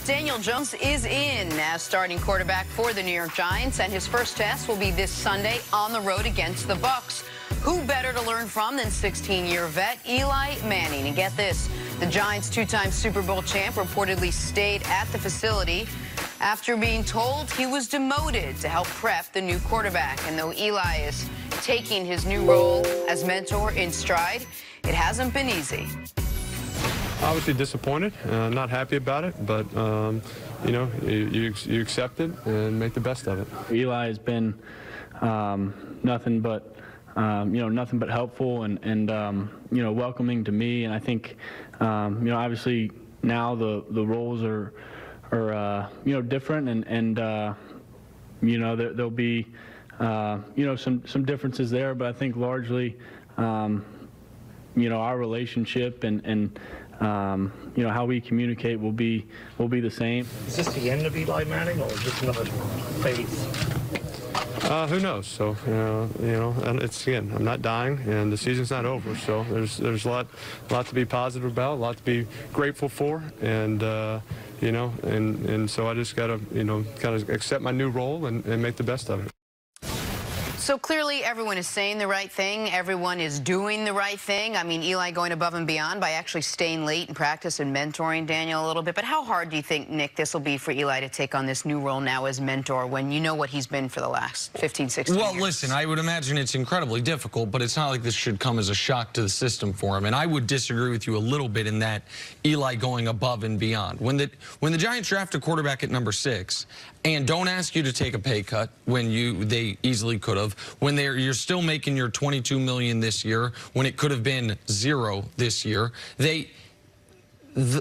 Daniel Joens is in as starting quarterback for the New York Giants, and his first test will be this Sunday on the road against the Bucs. Who better to learn from than 16-year vet Eli Manning? And get this, the Giants' two-time Super Bowl champ reportedly stayed at the facility after being told he was demoted to help prep the new quarterback. And though Eli is taking his new role as mentor in stride, it hasn't been easy. Obviously disappointed, not happy about it, but you know, you accept it and make the best of it. Eli has been nothing but nothing but helpful and welcoming to me, and I think obviously now the roles are different, and there'll be some differences there, but I think largely our relationship and how we communicate will be the same. Is this the end of Eli Manning, or is this another phase? Who knows? So and it's, again, I'm not dying, and the season's not over. So there's a lot to be positive about, a lot to be grateful for, and and so I just gotta kind of accept my new role and make the best of it. So clearly everyone is saying the right thing. Everyone is doing the right thing. I mean, Eli going above and beyond by actually staying late in practice and mentoring Daniel a little bit. But how hard do you think, Nick, this will be for Eli to take on this new role now as mentor when you know what he's been for the last 15, 16 years? Well, listen, I would imagine it's incredibly difficult, but it's not like this should come as a shock to the system for him. And I would disagree with you a little bit in that Eli going above and beyond. When the Giants draft a quarterback at number 6 and don't ask you to take a pay cut when they easily could have, when you're still making your $22 million this year, when it could have been 0 this year,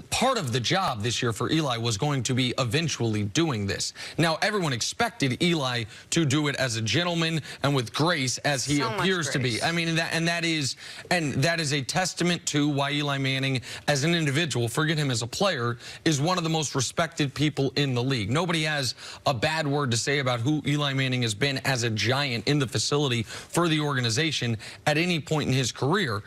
part of the job this year for Eli was going to be eventually doing this. Now, everyone expected Eli to do it as a gentleman and with grace, as he appears to be. I mean, that is a testament to why Eli Manning, as an individual, forget him as a player, is one of the most respected people in the league. Nobody has a bad word to say about who Eli Manning has been as a Giant in the facility for the organization at any point in his career.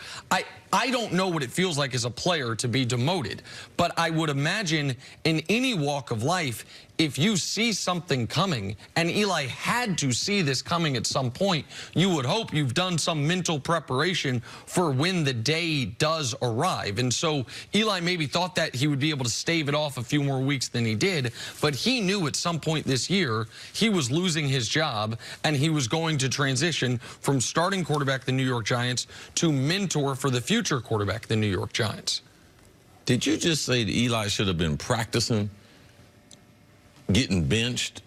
I don't know what it feels like as a player to be demoted, but I would imagine in any walk of life, if you see something coming, and Eli had to see this coming at some point, you would hope you've done some mental preparation for when the day does arrive. And so Eli maybe thought that he would be able to stave it off a few more weeks than he did, but he knew at some point this year he was losing his job, and he was going to transition from starting quarterback the New York Giants to mentor for the future quarterback the New York Giants. Did you just say that Eli should have been practicing getting benched,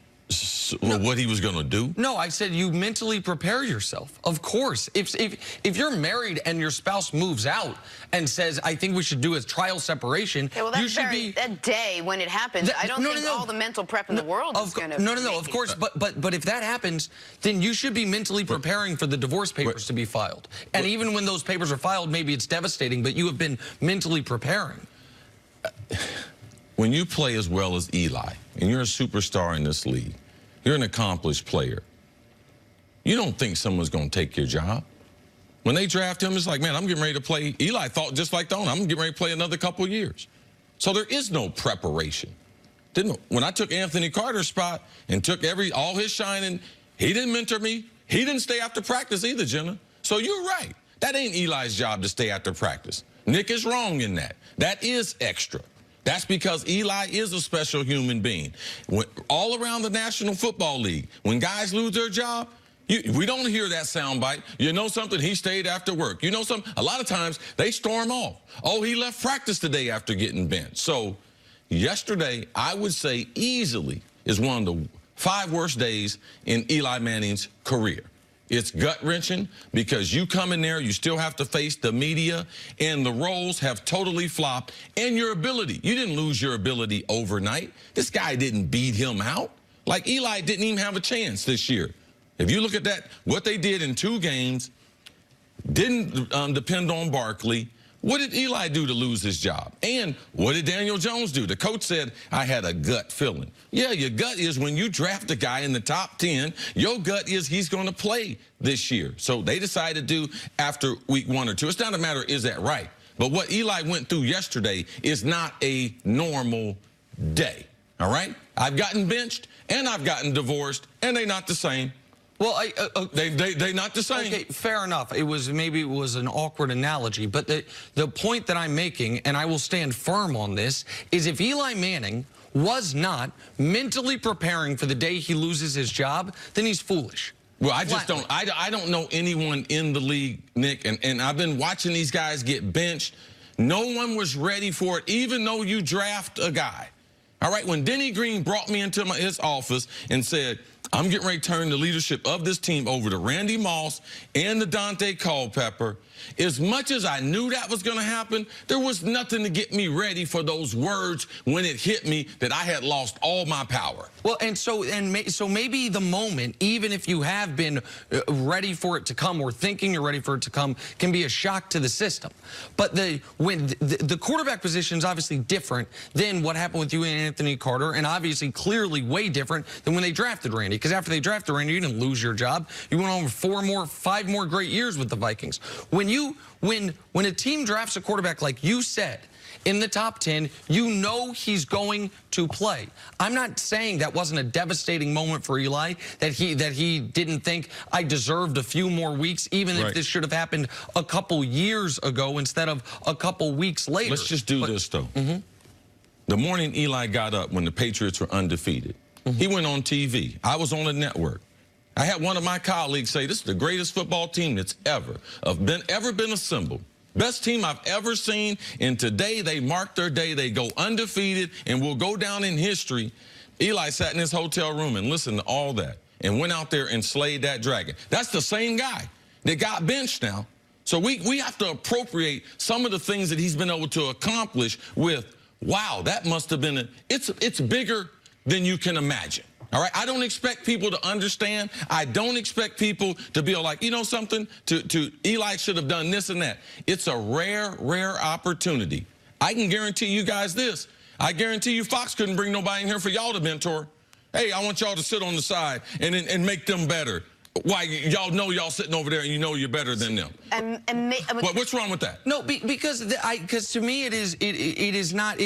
what he was going to do? No, I said you mentally prepare yourself. Of course. If you're married and your spouse moves out and says, I think we should do a trial separation, well, you should be... That day when it happens, I don't think all the mental prep in the world is going to... No, of course. But if that happens, then you should be mentally preparing for the divorce papers to be filed. And even when those papers are filed, maybe it's devastating, but you have been mentally preparing. When you play as well as Eli, and you're a superstar in this league, you're an accomplished player, you don't think someone's going to take your job. When they draft him, it's like, man, I'm getting ready to play. Eli thought just like Don, I'm getting ready to play another couple of years. So there is no preparation. When I took Anthony Carter's spot and took all his shining, he didn't mentor me. He didn't stay after practice either, Jenna. So you're right. That ain't Eli's job to stay after practice. Nick is wrong in that. That is extra. That's because Eli is a special human being. All around the National Football League, when guys lose their job, we don't hear that soundbite. You know something? He stayed after work. You know something? A lot of times, they storm off. Oh, he left practice today after getting benched. So yesterday, I would say easily is one of the 5 worst days in Eli Manning's career. It's gut-wrenching because you come in there, you still have to face the media, and the roles have totally flopped. And your ability, you didn't lose your ability overnight. This guy didn't beat him out. Like, Eli didn't even have a chance this year. If you look at that, what they did in 2 games, didn't depend on Barkley. What did Eli do to lose his job? And what did Daniel Joens do? The coach said, I had a gut feeling. Yeah, your gut is when you draft a guy in the top 10, your gut is he's going to play this year. So they decided to do after week 1 or 2. It's not a matter, is that right? But what Eli went through yesterday is not a normal day. all right? I've gotten benched, and I've gotten divorced, and they're not the same. Well, They not the same. Okay, fair enough. Maybe it was an awkward analogy, but the point that I'm making, and I will stand firm on this, is if Eli Manning was not mentally preparing for the day he loses his job, then he's foolish. Well, I just don't. I don't know anyone in the league, Nick, and I've been watching these guys get benched. No one was ready for it, even though you draft a guy. All right, when Denny Green brought me into his office and said, I'm getting ready to turn the leadership of this team over to Randy Moss and the Dante Culpepper. As much as I knew that was going to happen, there was nothing to get me ready for those words when it hit me that I had lost all my power. Well, so maybe the moment, even if you have been ready for it to come or thinking you're ready for it to come, can be a shock to the system. But when the quarterback position is obviously different than what happened with you and Anthony Carter, and obviously clearly way different than when they drafted Randy. Because after they drafted Randy, you didn't lose your job. You went on 5 more great years with the Vikings. When a team drafts a quarterback, like you said, in the top 10, you know he's going to play. I'm not saying that wasn't a devastating moment for Eli, that he didn't think I deserved a few more weeks, even if this should have happened a couple years ago instead of a couple weeks later. Let's just do this, though. The morning Eli got up when the Patriots were undefeated, he went on TV. I was on the network. I had one of my colleagues say, this is the greatest football team that's ever been assembled. Best team I've ever seen, and today they mark their day. They go undefeated and will go down in history. Eli sat in his hotel room and listened to all that and went out there and slayed that dragon. That's the same guy that got benched now. So we have to appropriate some of the things that he's been able to accomplish with, wow, that must have been, it's bigger than you can imagine. All right, I don't expect people to understand. I don't expect people to be like, you know something, to Eli should have done this and that. It's a rare, rare opportunity. I can guarantee you guys this. I guarantee you Fox couldn't bring nobody in here for y'all to mentor. Hey, I want y'all to sit on the side and make them better. Why, y'all know y'all sitting over there and you know you're better than them. What's wrong with that? No, because to me it is not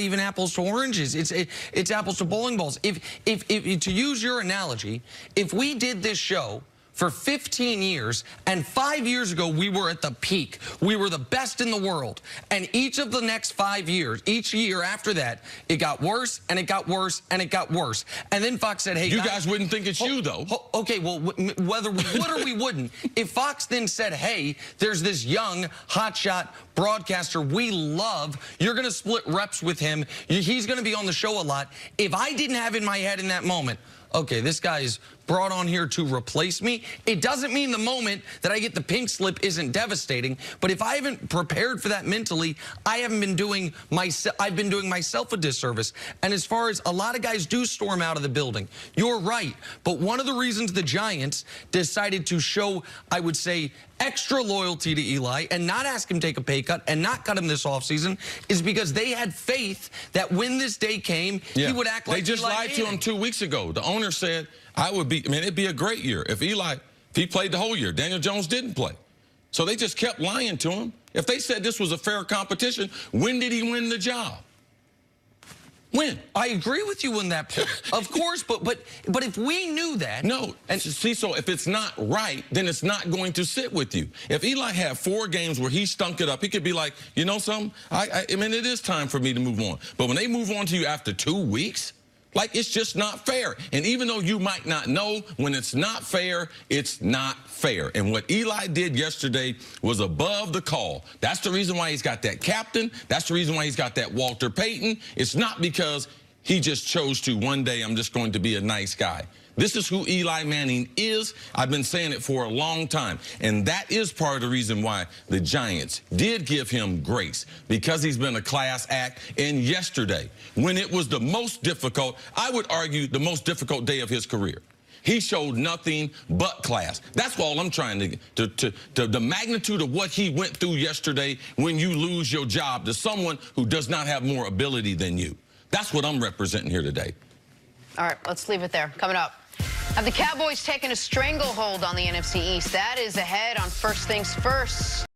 even apples to oranges. It's apples to bowling balls. If to use your analogy, if we did this show for 15 years, and 5 years ago we were at the peak. We were the best in the world. And each of the next 5 years, each year after that, it got worse, and it got worse, and it got worse. And then Fox said, hey, you guys wouldn't think it's you, though. Okay, well, whether we would or we wouldn't, if Fox then said, hey, there's this young, hotshot broadcaster we love, you're going to split reps with him, he's going to be on the show a lot. If I didn't have in my head in that moment, okay, this guy is brought on here to replace me, it doesn't mean the moment that I get the pink slip isn't devastating. But if I haven't prepared for that mentally, I've been doing myself a disservice. And as far as a lot of guys do storm out of the building, you're right. But one of the reasons the Giants decided to show, I would say, extra loyalty to Eli and not ask him to take a pay cut and not cut him this offseason is because they had faith that when this day came, he would act like They just lied to him 2 weeks ago. The owner said, it'd be a great year if he played the whole year. Daniel Joens didn't play. So they just kept lying to him. If they said this was a fair competition, when did he win the job? When? I agree with you on that point. Of course, but if we knew that. No, and see, so if it's not right, then it's not going to sit with you. If Eli had 4 games where he stunk it up, he could be like, you know something? I mean, it is time for me to move on. But when they move on to you after 2 weeks, like, it's just not fair. And even though you might not know, when it's not fair, it's not fair. And what Eli did yesterday was above the call. That's the reason why he's got that captain. That's the reason why he's got that Walter Payton. It's not because he just chose to, one day, I'm just going to be a nice guy. This is who Eli Manning is. I've been saying it for a long time. And that is part of the reason why the Giants did give him grace, because he's been a class act. And yesterday, when it was the most difficult, I would argue the most difficult day of his career, he showed nothing but class. That's all I'm trying to the magnitude of what he went through yesterday when you lose your job to someone who does not have more ability than you. That's what I'm representing here today. All right, let's leave it there. Coming up, have the Cowboys taken a stranglehold on the NFC East? That is ahead on First Things First.